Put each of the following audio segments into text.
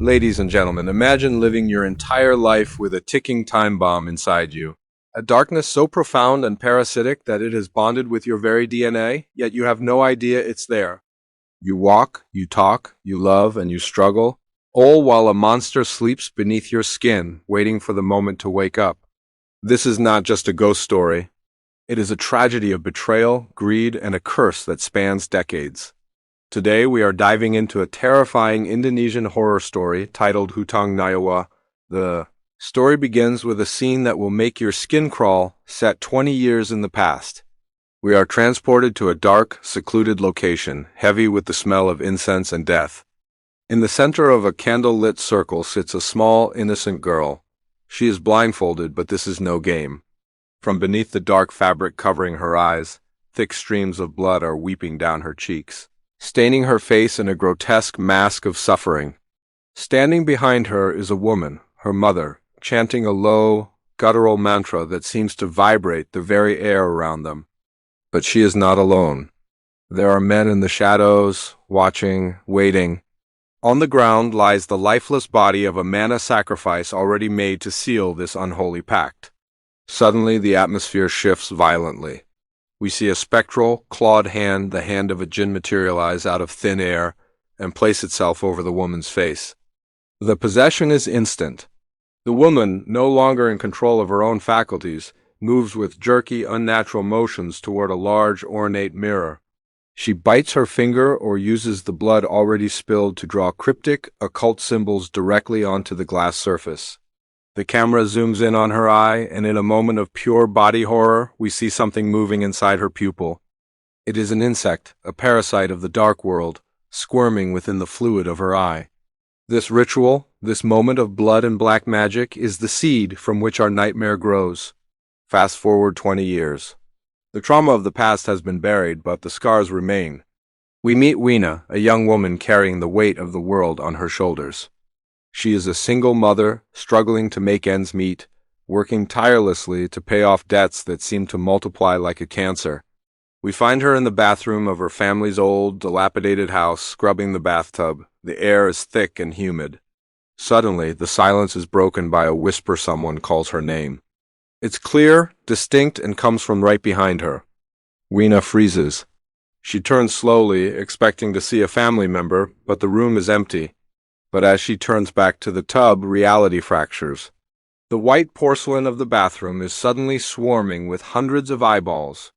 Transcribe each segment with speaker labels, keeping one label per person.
Speaker 1: Ladies and gentlemen, imagine living your entire life with a ticking time bomb inside you. A darkness so profound and parasitic that it has bonded with your very DNA, yet you have no idea it's there. You walk, you talk, you love, and you struggle, all while a monster sleeps beneath your skin, waiting for the moment to wake up. This is not just a ghost story. It is a tragedy of betrayal, greed, and a curse that spans decades. Today we are diving into a terrifying Indonesian horror story titled Hutang Nyawa. The story begins with a scene that will make your skin crawl, set 20 years in the past. We are transported to a dark, secluded location, heavy with the smell of incense and death. In the center of a candle-lit circle sits a small, innocent girl. She is blindfolded, but this is no game. From beneath the dark fabric covering her eyes, thick streams of blood are weeping down her cheeks, staining her face in a grotesque mask of suffering. Standing behind her is a woman, her mother, chanting a low, guttural mantra that seems to vibrate the very air around them. But she is not alone. There are men in the shadows, watching, waiting. On the ground lies the lifeless body of a mana sacrifice already made to seal this unholy pact. Suddenly the atmosphere shifts violently. We see a spectral, clawed hand, the hand of a jinn, materialize out of thin air and place itself over the woman's face. The possession is instant. The woman, no longer in control of her own faculties, moves with jerky, unnatural motions toward a large, ornate mirror. She bites her finger or uses the blood already spilled to draw cryptic, occult symbols directly onto the glass surface. The camera zooms in on her eye, and in a moment of pure body horror, we see something moving inside her pupil. It is an insect, a parasite of the dark world, squirming within the fluid of her eye. This ritual, this moment of blood and black magic, is the seed from which our nightmare grows. Fast forward 20 years. The trauma of the past has been buried, but the scars remain. We meet Wina, a young woman carrying the weight of the world on her shoulders. She is a single mother, struggling to make ends meet, working tirelessly to pay off debts that seem to multiply like a cancer. We find her in the bathroom of her family's old, dilapidated house, scrubbing the bathtub. The air is thick and humid. Suddenly, the silence is broken by a whisper. Someone calls her name. It's clear, distinct, and comes from right behind her. Wina freezes. She turns slowly, expecting to see a family member, but the room is empty. But as she turns back to the tub, reality fractures. The white porcelain of the bathroom is suddenly swarming with hundreds of eyeballs.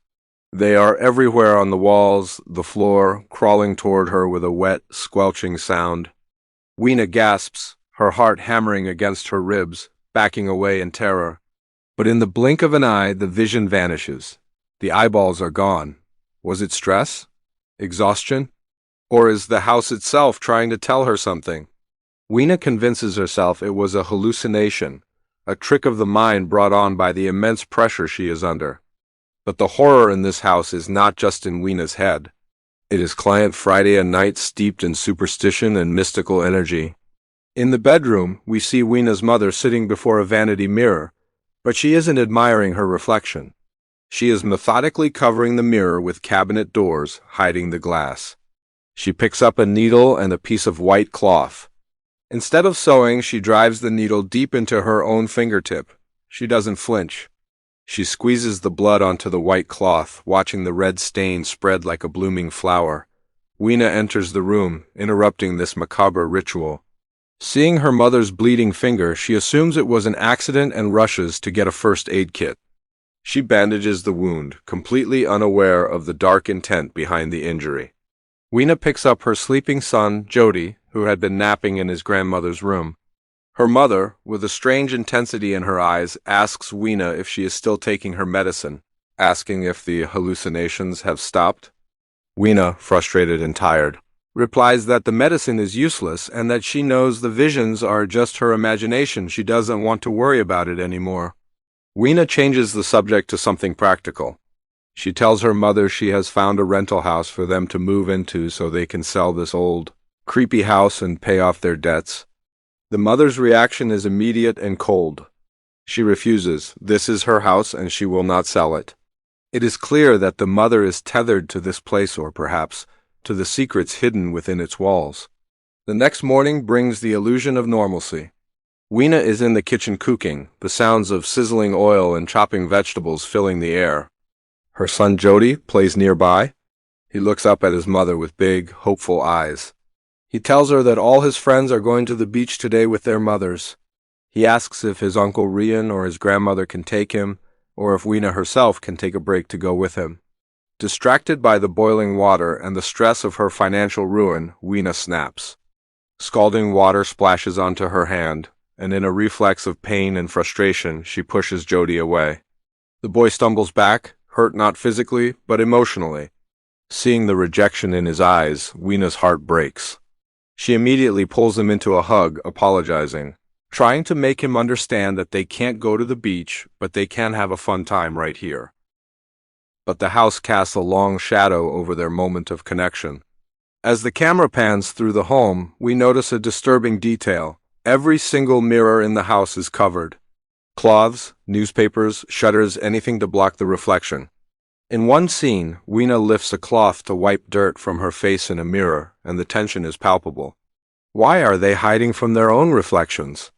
Speaker 1: They are everywhere on the walls, the floor, crawling toward her with a wet, squelching sound. Wina gasps, her heart hammering against her ribs, backing away in terror. But in the blink of an eye, the vision vanishes. The eyeballs are gone. Was it stress? Exhaustion? Or is the house itself trying to tell her something? Wina convinces herself it was a hallucination, a trick of the mind brought on by the immense pressure she is under. But the horror in this house is not just in Wina's head. It is Client Friday a night steeped in superstition and mystical energy. In the bedroom, we see Wina's mother sitting before a vanity mirror, but she isn't admiring her reflection. She is methodically covering the mirror with cabinet doors, hiding the glass. She picks up a needle and a piece of white cloth. Instead of sewing, she drives the needle deep into her own fingertip. She doesn't flinch. She squeezes the blood onto the white cloth, watching the red stain spread like a blooming flower. Wina enters the room, interrupting this macabre ritual. Seeing her mother's bleeding finger, she assumes it was an accident and rushes to get a first aid kit. She bandages the wound, completely unaware of the dark intent behind the injury. Wina picks up her sleeping son, Jody, who had been napping in his grandmother's room. Her mother, with a strange intensity in her eyes, asks Wina if she is still taking her medicine, asking if the hallucinations have stopped. Wina, frustrated and tired, replies that the medicine is useless and that she knows the visions are just her imagination. She doesn't want to worry about it anymore. Wina changes the subject to something practical. She tells her mother she has found a rental house for them to move into so they can sell this old, creepy house and pay off their debts. The mother's reaction is immediate and cold. She refuses. This is her house and she will not sell it. It is clear that the mother is tethered to this place, or perhaps to the secrets hidden within its walls. The next morning brings the illusion of normalcy. Wina is in the kitchen cooking, the sounds of sizzling oil and chopping vegetables filling the air. Her son Jody plays nearby. He looks up at his mother with big, hopeful eyes. He tells her that all his friends are going to the beach today with their mothers. He asks if his uncle Rian or his grandmother can take him, or if Wina herself can take a break to go with him. Distracted by the boiling water and the stress of her financial ruin, Wina snaps. Scalding water splashes onto her hand, and in a reflex of pain and frustration, she pushes Jody away. The boy stumbles back, hurt not physically, but emotionally. Seeing the rejection in his eyes, Wina's heart breaks. She immediately pulls him into a hug, apologizing, trying to make him understand that they can't go to the beach, but they can have a fun time right here. But the house casts a long shadow over their moment of connection. As the camera pans through the home, we notice a disturbing detail. Every single mirror in the house is covered. Cloths, newspapers, shutters, anything to block the reflection. In one scene, Wina lifts a cloth to wipe dirt from her face in a mirror, and the tension is palpable. Why are they hiding from their own reflections?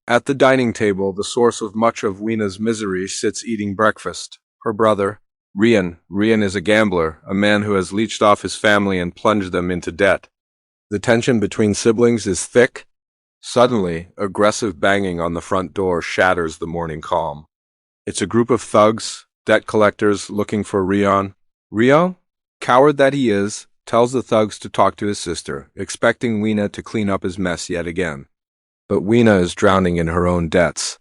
Speaker 1: At the dining table, the source of much of Wina's misery sits eating breakfast. Her brother, Rian. Rian is a gambler, a man who has leeched off his family and plunged them into debt. The tension between siblings is thick. Suddenly, aggressive banging on the front door shatters the morning calm. It's a group of thugs, debt collectors, looking for Rian. Rio, coward that he is, tells the thugs to talk to his sister, expecting Wina to clean up his mess yet again. But Wina is drowning in her own debts.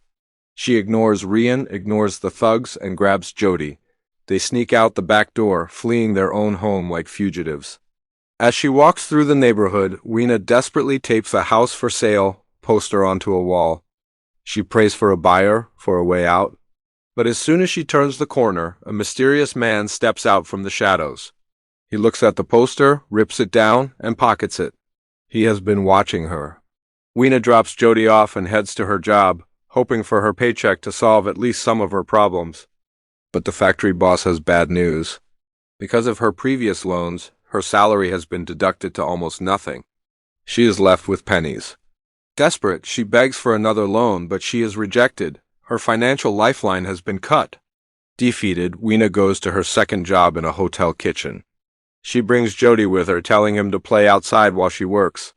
Speaker 1: She ignores Rian, ignores the thugs, and grabs Jody. They sneak out the back door, fleeing their own home like fugitives. As she walks through the neighborhood, Wina desperately tapes a house for sale poster onto a wall. She prays for a buyer, for a way out. But as soon as she turns the corner, a mysterious man steps out from the shadows. He looks at the poster, rips it down, and pockets it. He has been watching her. Wina drops Jody off and heads to her job, hoping for her paycheck to solve at least some of her problems. But the factory boss has bad news. Because of her previous loans, her salary has been deducted to almost nothing. She is left with pennies. Desperate, she begs for another loan, but she is rejected. Her financial lifeline has been cut. Defeated, Wina goes to her second job in a hotel kitchen. She brings Jody with her, telling him to play outside while she works.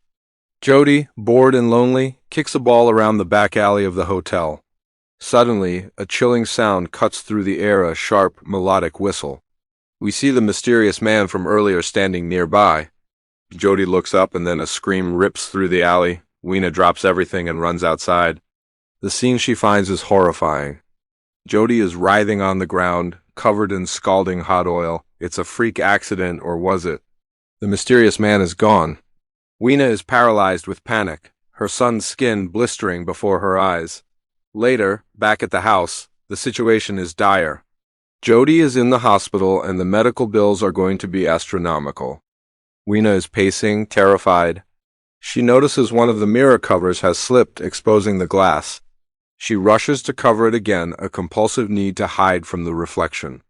Speaker 1: Jody, bored and lonely, kicks a ball around the back alley of the hotel. Suddenly, a chilling sound cuts through the air, a sharp, melodic whistle. We see the mysterious man from earlier standing nearby. Jody looks up and then a scream rips through the alley. Wina drops everything and runs outside. The scene she finds is horrifying. Jody is writhing on the ground, covered in scalding hot oil. It's a freak accident, or was it? The mysterious man is gone. Wina is paralyzed with panic, her son's skin blistering before her eyes. Later, back at the house, the situation is dire. Jody is in the hospital and the medical bills are going to be astronomical. Wina is pacing, terrified. She notices one of the mirror covers has slipped, exposing the glass. She rushes to cover it again, a compulsive need to hide from the reflection.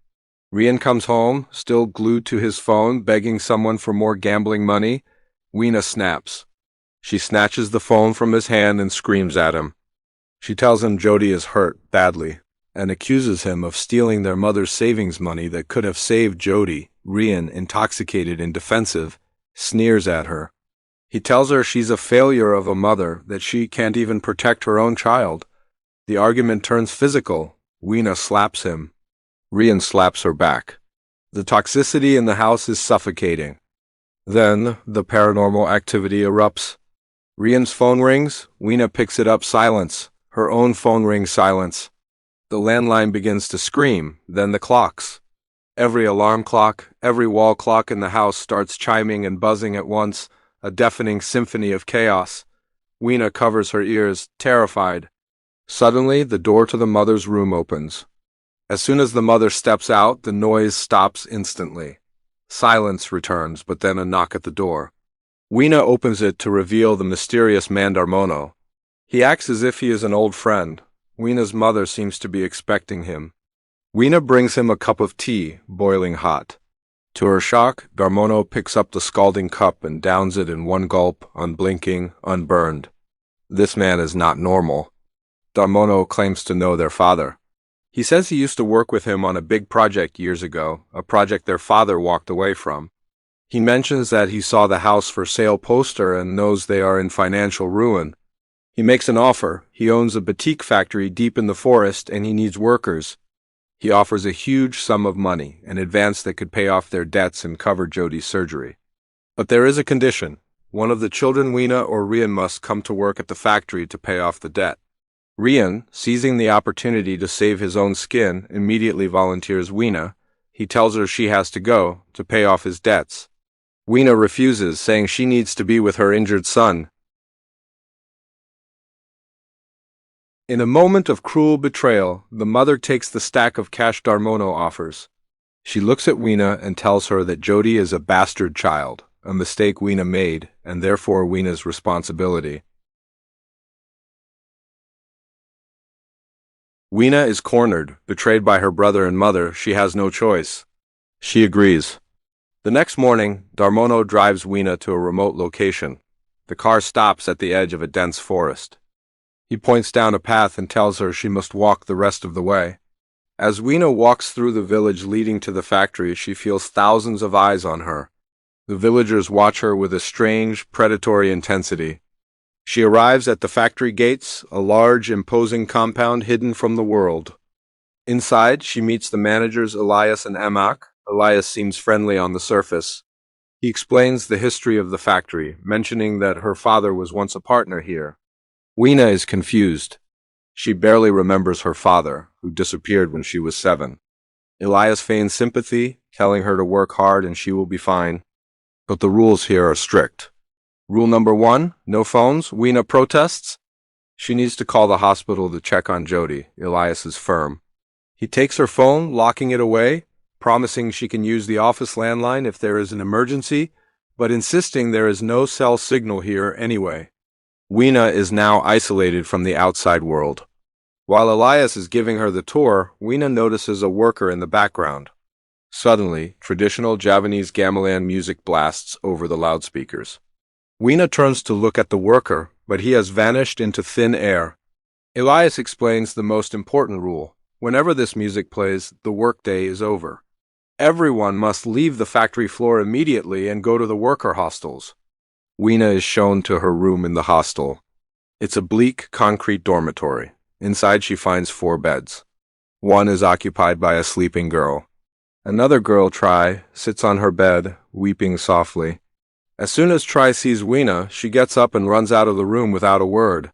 Speaker 1: Rian comes home, still glued to his phone, begging someone for more gambling money. Wina snaps. She snatches the phone from his hand and screams at him. She tells him Jody is hurt, badly, and accuses him of stealing their mother's savings money that could have saved Jody. Rian, intoxicated and defensive, sneers at her. He tells her she's a failure of a mother, that she can't even protect her own child. The argument turns physical. Wina slaps him. Rian slaps her back. The toxicity in the house is suffocating. Then, the paranormal activity erupts. Rian's phone rings. Wina picks it up. Silence. Her own phone rings. Silence. The landline begins to scream, then the clocks. Every alarm clock, every wall clock in the house starts chiming and buzzing at once, a deafening symphony of chaos. Wina covers her ears, terrified. Suddenly, the door to the mother's room opens. As soon as the mother steps out, the noise stops instantly. Silence returns, but then a knock at the door. Wina opens it to reveal the mysterious Mandarmono. He acts as if he is an old friend. Wina's mother seems to be expecting him. Wina brings him a cup of tea, boiling hot. To her shock, Darmono picks up the scalding cup and downs it in one gulp, unblinking, unburned. This man is not normal. Darmono claims to know their father. He says he used to work with him on a big project years ago, a project their father walked away from. He mentions that he saw the house for sale poster and knows they are in financial ruin. He makes an offer. He owns a batik factory deep in the forest and he needs workers. He offers a huge sum of money, an advance that could pay off their debts and cover Jody's surgery. But there is a condition. One of the children, Wina or Rian, must come to work at the factory to pay off the debt. Rian, seizing the opportunity to save his own skin, immediately volunteers Wina. He tells her she has to go to pay off his debts. Wina refuses, saying she needs to be with her injured son. In a moment of cruel betrayal, the mother takes the stack of cash Darmono offers. She looks at Wina and tells her that Jody is a bastard child, a mistake Wina made, and therefore Wina's responsibility. Wina is cornered, betrayed by her brother and mother. She has no choice. She agrees. The next morning, Darmono drives Wina to a remote location. The car stops at the edge of a dense forest. He points down a path and tells her she must walk the rest of the way. As Wina walks through the village leading to the factory, she feels thousands of eyes on her. The villagers watch her with a strange, predatory intensity. She arrives at the factory gates, a large, imposing compound hidden from the world. Inside, she meets the managers Elias and Emak. Elias seems friendly on the surface. He explains the history of the factory, mentioning that her father was once a partner here. Wina is confused. She barely remembers her father, who disappeared when she was 7. Elias feigns sympathy, telling her to work hard and she will be fine. But the rules here are strict. Rule number 1, no phones. Wina protests. She needs to call the hospital to check on Jody. Elias is firm. He takes her phone, locking it away, promising she can use the office landline if there is an emergency, but insisting there is no cell signal here anyway. Wina is now isolated from the outside world. While Elias is giving her the tour, Wina notices a worker in the background. Suddenly, traditional Javanese gamelan music blasts over the loudspeakers. Wina turns to look at the worker, but he has vanished into thin air. Elias explains the most important rule. Whenever this music plays, the workday is over. Everyone must leave the factory floor immediately and go to the worker hostels. Wina is shown to her room in the hostel. It's a bleak, concrete dormitory. Inside she finds 4 beds. One is occupied by a sleeping girl. Another girl, Tri, sits on her bed, weeping softly. As soon as Tri sees Wina, she gets up and runs out of the room without a word.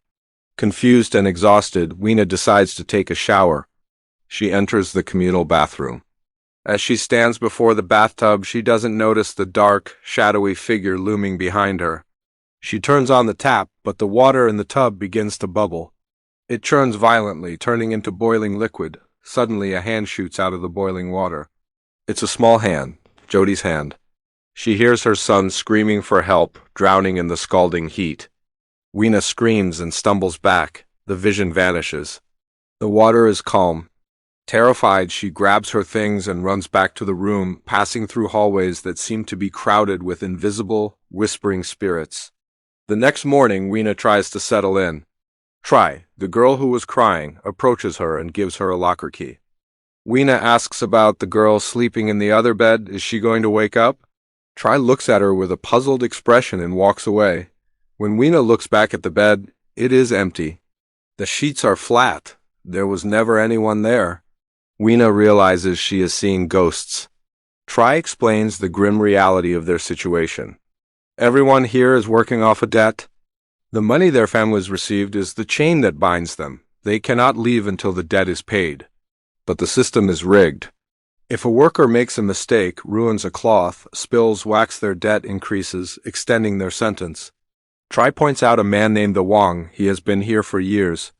Speaker 1: Confused and exhausted, Wina decides to take a shower. She enters the communal bathroom. As she stands before the bathtub, she doesn't notice the dark, shadowy figure looming behind her. She turns on the tap, but the water in the tub begins to bubble. It churns violently, turning into boiling liquid. Suddenly, a hand shoots out of the boiling water. It's a small hand, Jody's hand. She hears her son screaming for help, drowning in the scalding heat. Wina screams and stumbles back. The vision vanishes. The water is calm. Terrified, she grabs her things and runs back to the room, passing through hallways that seem to be crowded with invisible, whispering spirits. The next morning, Wina tries to settle in. Tri, the girl who was crying, approaches her and gives her a locker key. Wina asks about the girl sleeping in the other bed. Is she going to wake up? Tri looks at her with a puzzled expression and walks away. When Wina looks back at the bed, it is empty. The sheets are flat. There was never anyone there. Wina realizes she is seeing ghosts. Tri explains the grim reality of their situation. Everyone here is working off a debt. The money their families received is the chain that binds them. They cannot leave until the debt is paid. But the system is rigged. If a worker makes a mistake, ruins a cloth, spills wax, their debt increases, extending their sentence. Tri points out a man named the Wang. He has been here for years.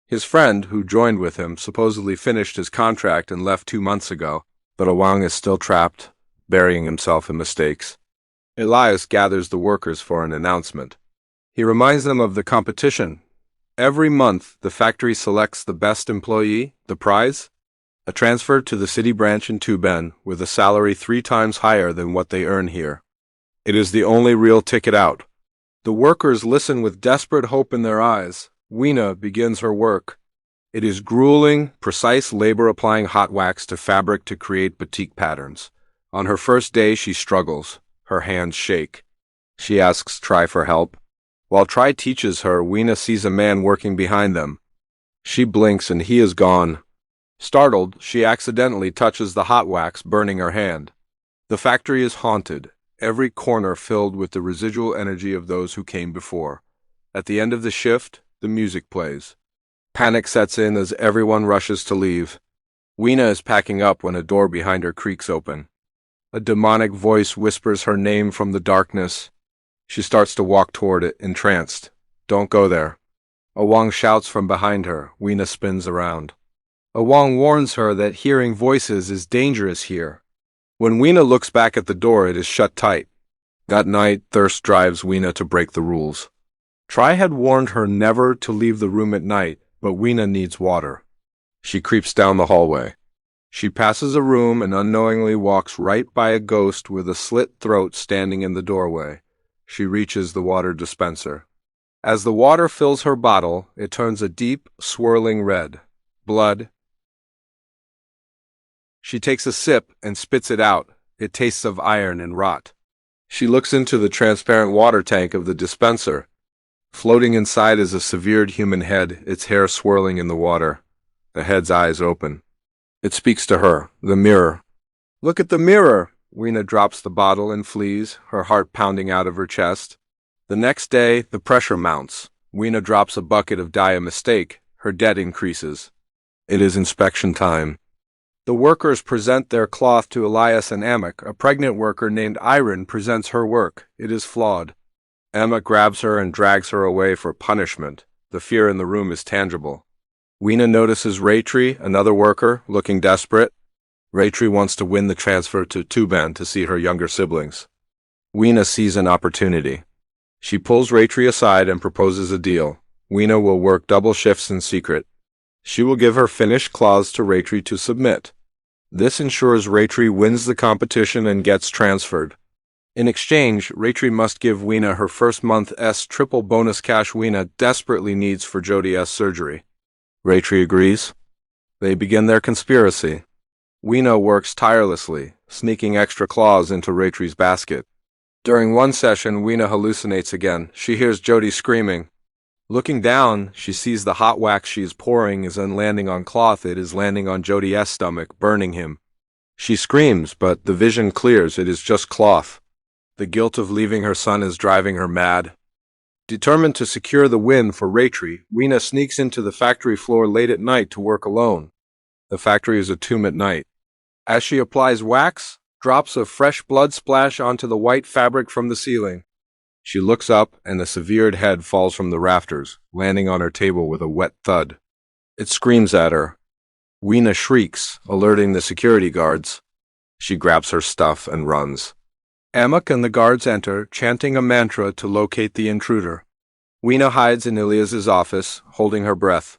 Speaker 1: His friend, who joined with him, supposedly finished his contract and left 2 months ago, but Wang is still trapped, burying himself in mistakes. Elias gathers the workers for an announcement. He reminds them of the competition. Every month, the factory selects the best employee, the prize. A transfer to the city branch in Tuban with a salary 3 times higher than what they earn here. It is the only real ticket out. The workers listen with desperate hope in their eyes. Wina begins her work. It is grueling, precise labor applying hot wax to fabric to create batik patterns. On her first day, she struggles. Her hands shake. She asks Try for help. While Try teaches her, Wina sees a man working behind them. She blinks and he is gone. Startled, she accidentally touches the hot wax, burning her hand. The factory is haunted, every corner filled with the residual energy of those who came before. At the end of the shift, the music plays. Panic sets in as everyone rushes to leave. Wina is packing up when a door behind her creaks open. A demonic voice whispers her name from the darkness. She starts to walk toward it, entranced. Don't go there. Awang shouts from behind her. Wina spins around. Awang warns her that hearing voices is dangerous here. When Wina looks back at the door, it is shut tight. That night, thirst drives Wina to break the rules. Try had warned her never to leave the room at night, but Wina needs water. She creeps down the hallway. She passes a room and unknowingly walks right by a ghost with a slit throat standing in the doorway. She reaches the water dispenser. As the water fills her bottle, it turns a deep, swirling red. Blood. She takes a sip and spits it out. It tastes of iron and rot. She looks into the transparent water tank of the dispenser. Floating inside is a severed human head, its hair swirling in the water. The head's eyes open. It speaks to her, the mirror. Look at the mirror! Wina drops the bottle and flees, her heart pounding out of her chest. The next day, the pressure mounts. Wina drops a bucket of dye a mistake. Her debt increases. It is inspection time. The workers present their cloth to Elias and Amak. A pregnant worker named Iron presents her work. It is flawed. Amak grabs her and drags her away for punishment. The fear in the room is tangible. Wina notices Raytree, another worker, looking desperate. Raytree wants to win the transfer to Tuban to see her younger siblings. Wina sees an opportunity. She pulls Raytree aside and proposes a deal. Wina will work double shifts in secret. She will give her finished cloths to Raytree to submit. This ensures Raytree wins the competition and gets transferred. In exchange, Raytree must give Wina her first month's triple bonus cash Wina desperately needs for Jodie's surgery. Raytree agrees. They begin their conspiracy. Wina works tirelessly, sneaking extra claws into Raytree's basket. During one session, Wina hallucinates again. She hears Jodie screaming. Looking down, she sees the hot wax she is pouring isn't landing on cloth, it is landing on Jodie's stomach, burning him. She screams, but the vision clears, it is just cloth. The guilt of leaving her son is driving her mad. Determined to secure the win for Raytree, Wina sneaks into the factory floor late at night to work alone. The factory is a tomb at night. As she applies wax, drops of fresh blood splash onto the white fabric from the ceiling. She looks up, and the severed head falls from the rafters, landing on her table with a wet thud. It screams at her. Wina shrieks, alerting the security guards. She grabs her stuff and runs. Amak and the guards enter, chanting a mantra to locate the intruder. Wina hides in Ilias's office, holding her breath.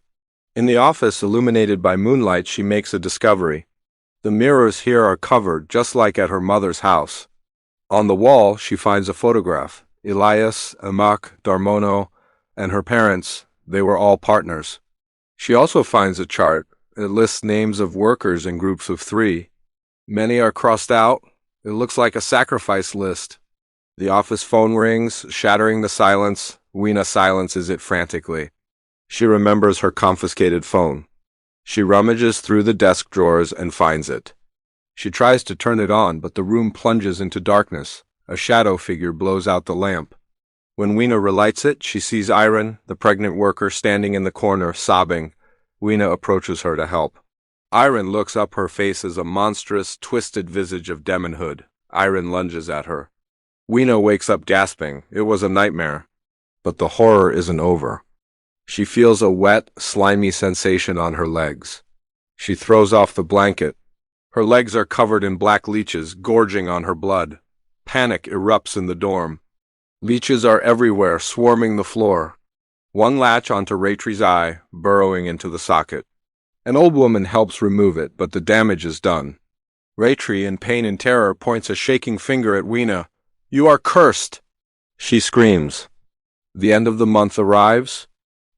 Speaker 1: In the office, illuminated by moonlight, she makes a discovery. The mirrors here are covered, just like at her mother's house. On the wall, she finds a photograph. Elias, Amak, Darmono, and her parents, they were all partners. She also finds a chart. It lists names of workers in groups of 3. Many are crossed out. It looks like a sacrifice list. The office phone rings, shattering the silence. Wina silences it frantically. She remembers her confiscated phone. She rummages through the desk drawers and finds it. She tries to turn it on, but the room plunges into darkness. A shadow figure blows out the lamp. When Wina relights it, she sees Iron, the pregnant worker, standing in the corner, sobbing. Wina approaches her to help. Iron looks up, her face as a monstrous, twisted visage of demonhood. Iron lunges at her. Wina wakes up gasping. It was a nightmare. But the horror isn't over. She feels a wet, slimy sensation on her legs. She throws off the blanket. Her legs are covered in black leeches, gorging on her blood. Panic erupts in the dorm. Leeches are everywhere, swarming the floor. One latch onto Raytree's eye, burrowing into the socket. An old woman helps remove it, but the damage is done. Raytree, in pain and terror, points a shaking finger at Wina. "You are cursed!" She screams. The end of the month arrives.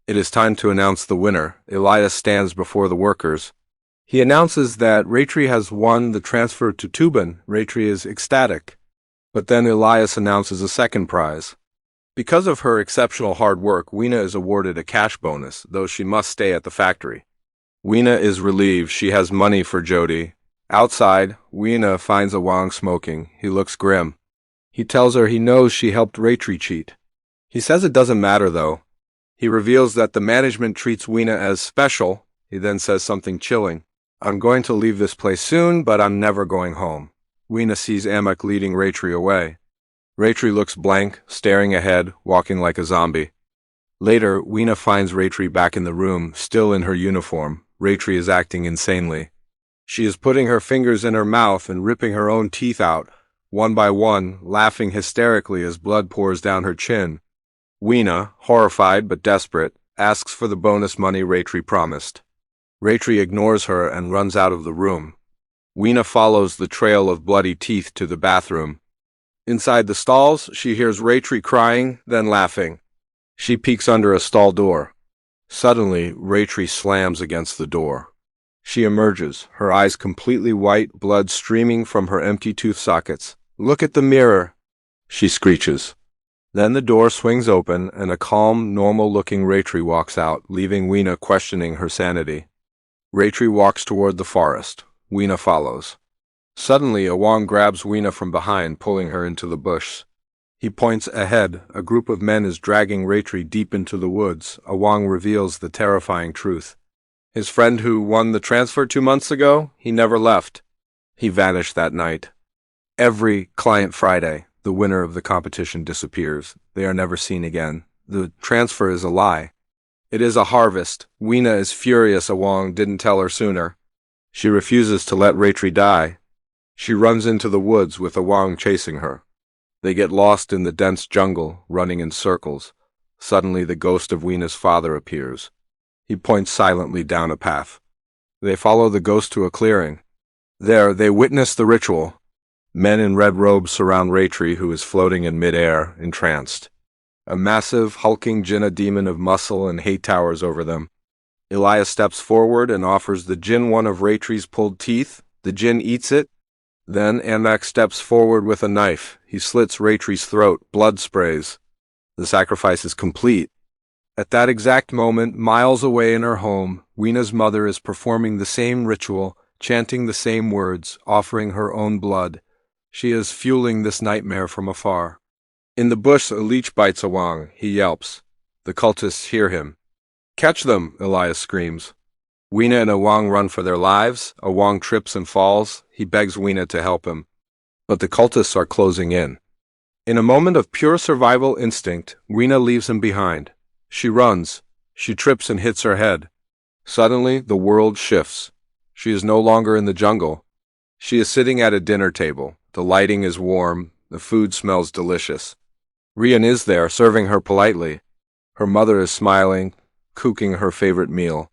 Speaker 1: It is time to announce the winner. Elias stands before the workers. He announces that Raytree has won the transfer to Tuban. Raytree is ecstatic. But then Elias announces a second prize. Because of her exceptional hard work, Wina is awarded a cash bonus, though she must stay at the factory. Wina is relieved. She has money for Jody. Outside, Wina finds Awang smoking. He looks grim. He tells her he knows she helped Raytree cheat. He says it doesn't matter, though. He reveals that the management treats Wina as special. He then says something chilling. "I'm going to leave this place soon, but I'm never going home." Wina sees Amak leading Raytree away. Raytree looks blank, staring ahead, walking like a zombie. Later, Wina finds Raytree back in the room, still in her uniform. Raytree is acting insanely. She is putting her fingers in her mouth and ripping her own teeth out, one by one, laughing hysterically as blood pours down her chin. Wina, horrified but desperate, asks for the bonus money Raytree promised. Raytree ignores her and runs out of the room. Wina follows the trail of bloody teeth to the bathroom. Inside the stalls, she hears Raytree crying, then laughing. She peeks under a stall door. Suddenly, Raytree slams against the door. She emerges, her eyes completely white, blood streaming from her empty tooth sockets. "Look at the mirror," she screeches. Then the door swings open, and a calm, normal-looking Raytree walks out, leaving Wina questioning her sanity. Raytree walks toward the forest. Wina follows. Suddenly, Awang grabs Wina from behind, pulling her into the bush. He points ahead. A group of men is dragging Raytree deep into the woods. Awang reveals the terrifying truth. His friend who won the transfer 2 months ago, he never left. He vanished that night. Every client Friday, the winner of the competition disappears. They are never seen again. The transfer is a lie. It is a harvest. Wina is furious Awang didn't tell her sooner. She refuses to let Raytree die. She runs into the woods with Awang chasing her. They get lost in the dense jungle, running in circles. Suddenly the ghost of Wina's father appears. He points silently down a path. They follow the ghost to a clearing. There, they witness the ritual. Men in red robes surround Raytree, who is floating in midair, entranced. A massive, hulking Jinnah demon of muscle and hate towers over them. Elias steps forward and offers the Jinn one of Raytree's pulled teeth. The Jinn eats it. Then Anak steps forward with a knife. He slits Raytree's throat. Blood sprays. The sacrifice is complete. At that exact moment, miles away in her home, Wina's mother is performing the same ritual, chanting the same words, offering her own blood. She is fueling this nightmare from afar. In the bush, a leech bites Awang. He yelps. The cultists hear him. "Catch them!" Elias screams. Wina and Awang run for their lives. Awang trips and falls. He begs Wina to help him. But the cultists are closing in. In a moment of pure survival instinct, Wina leaves him behind. She runs. She trips and hits her head. Suddenly, the world shifts. She is no longer in the jungle. She is sitting at a dinner table. The lighting is warm. The food smells delicious. Rian is there, serving her politely. Her mother is smiling, cooking her favorite meal.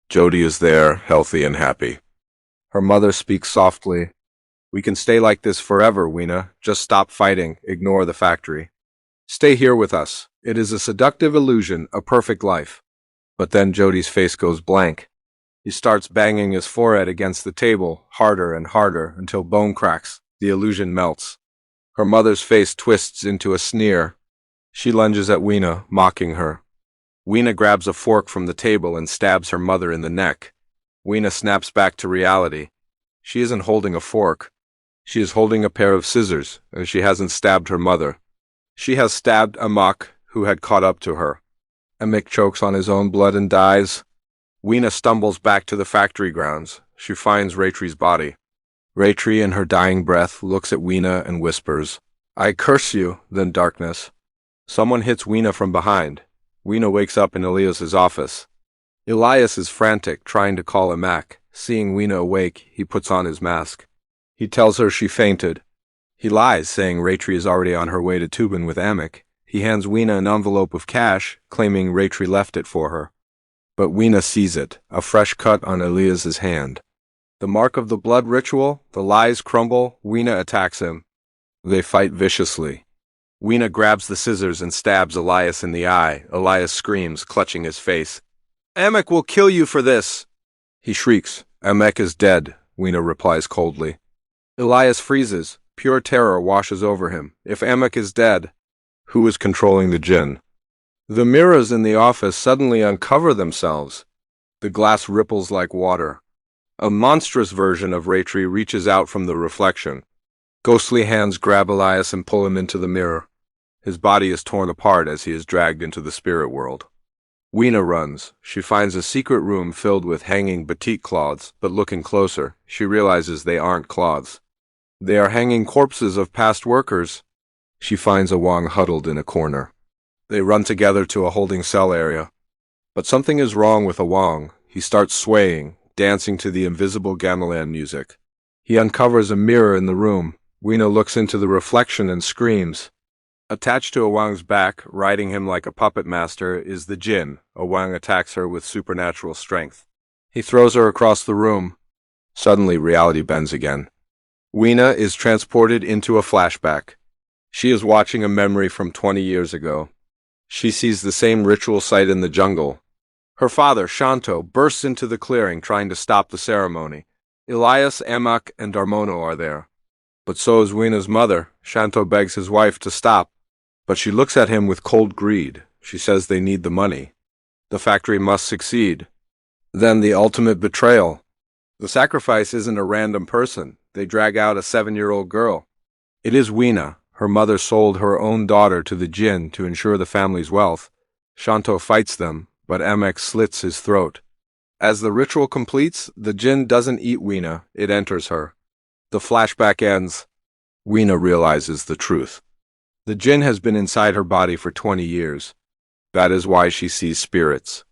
Speaker 1: Jody is there, healthy and happy. Her mother speaks softly. "We can stay like this forever, Wina. Just stop fighting. Ignore the factory. Stay here with us. It is a seductive illusion, a perfect life." But then Jody's face goes blank. He starts banging his forehead against the table, harder and harder, until bone cracks. The illusion melts. Her mother's face twists into a sneer. She lunges at Wina, mocking her. Wina grabs a fork from the table and stabs her mother in the neck. Wina snaps back to reality. She isn't holding a fork. She is holding a pair of scissors, and she hasn't stabbed her mother. She has stabbed Amak, who had caught up to her. Amak chokes on his own blood and dies. Wina stumbles back to the factory grounds. She finds Raytree's body. Raytree, in her dying breath, looks at Wina and whispers, "I curse you," then darkness. Someone hits Wina from behind. Wina wakes up in Elias's office. Elias is frantic, trying to call Amak. Seeing Wina awake, he puts on his mask. He tells her she fainted. He lies, saying Raytree is already on her way to Tuban with Amak. He hands Wina an envelope of cash, claiming Raytree left it for her. But Wina sees it, a fresh cut on Elias's hand. The mark of the blood ritual, the lies crumble, Wina attacks him. They fight viciously. Wina grabs the scissors and stabs Elias in the eye. Elias screams, clutching his face. Emek will kill you for this! He shrieks. Emek is dead, Wina replies coldly. Elias freezes. Pure terror washes over him. If Emek is dead, who is controlling the jinn? The mirrors in the office suddenly uncover themselves. The glass ripples like water. A monstrous version of Ratri reaches out from the reflection. Ghostly hands grab Elias and pull him into the mirror. His body is torn apart as he is dragged into the spirit world. Wina runs. She finds a secret room filled with hanging batik cloths, but looking closer, she realizes they aren't cloths. They are hanging corpses of past workers. She finds Awang huddled in a corner. They run together to a holding cell area. But something is wrong with Awang. He starts swaying, dancing to the invisible gamelan music. He uncovers a mirror in the room. Wina looks into the reflection and screams. Attached to Awang's back, riding him like a puppet master, is the jinn. Awang attacks her with supernatural strength. He throws her across the room. Suddenly, reality bends again. Wina is transported into a flashback. She is watching a memory from 20 years ago. She sees the same ritual site in the jungle. Her father, Shanto, bursts into the clearing trying to stop the ceremony. Elias, Emak, and Darmono are there. But so is Wina's mother. Shanto begs his wife to stop. But she looks at him with cold greed. She says they need the money. The factory must succeed. Then the ultimate betrayal. The sacrifice isn't a random person. They drag out a 7-year-old girl. It is Wina. Her mother sold her own daughter to the jinn to ensure the family's wealth. Shanto fights them, but Emek slits his throat. As the ritual completes, the jinn doesn't eat Wina, it enters her. The flashback ends. Wina realizes the truth. The jinn has been inside her body for 20 years. That is why she sees spirits.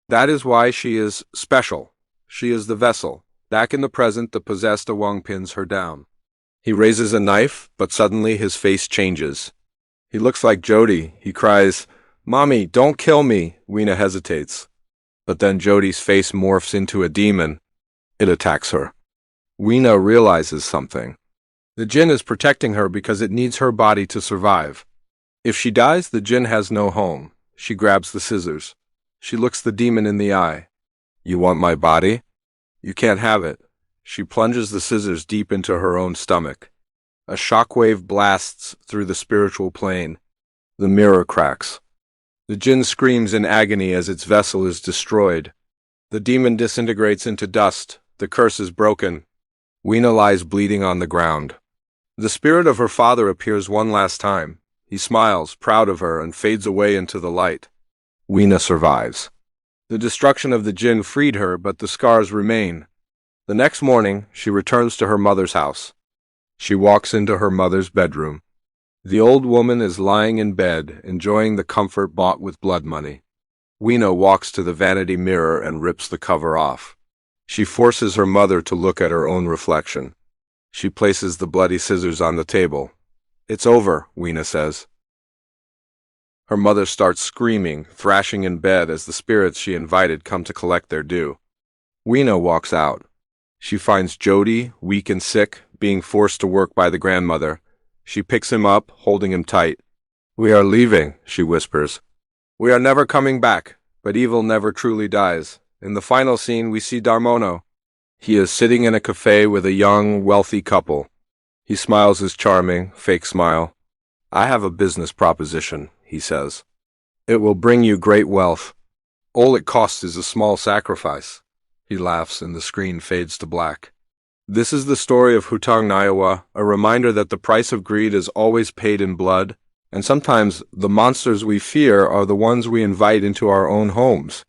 Speaker 1: That is why she is special. She is the vessel. Back in the present, the possessed Awang pins her down. He raises a knife, but suddenly his face changes. He looks like Jody. He cries, "Mommy, don't kill me." Wina hesitates. But then Jody's face morphs into a demon. It attacks her. Wina realizes something. The jinn is protecting her because it needs her body to survive. If she dies, the jinn has no home. She grabs the scissors. She looks the demon in the eye. "You want my body? You can't have it." She plunges the scissors deep into her own stomach. A shockwave blasts through the spiritual plane. The mirror cracks. The jinn screams in agony as its vessel is destroyed. The demon disintegrates into dust. The curse is broken. Wina lies bleeding on the ground. The spirit of her father appears one last time. He smiles, proud of her, and fades away into the light. Wina survives. The destruction of the jinn freed her, but the scars remain. The next morning, she returns to her mother's house. She walks into her mother's bedroom. The old woman is lying in bed, enjoying the comfort bought with blood money. Wina walks to the vanity mirror and rips the cover off. She forces her mother to look at her own reflection. She places the bloody scissors on the table. "It's over," Wina says. Her mother starts screaming, thrashing in bed as the spirits she invited come to collect their due. Wina walks out. She finds Jody, weak and sick, being forced to work by the grandmother. She picks him up, holding him tight. "We are leaving," she whispers. "We are never coming back," but evil never truly dies. In the final scene, we see Darmono. He is sitting in a cafe with a young, wealthy couple. He smiles his charming, fake smile. "I have a business proposition," he says. "It will bring you great wealth. All it costs is a small sacrifice." He laughs and the screen fades to black. This is the story of Hutang Nyawa, a reminder that the price of greed is always paid in blood, and sometimes the monsters we fear are the ones we invite into our own homes.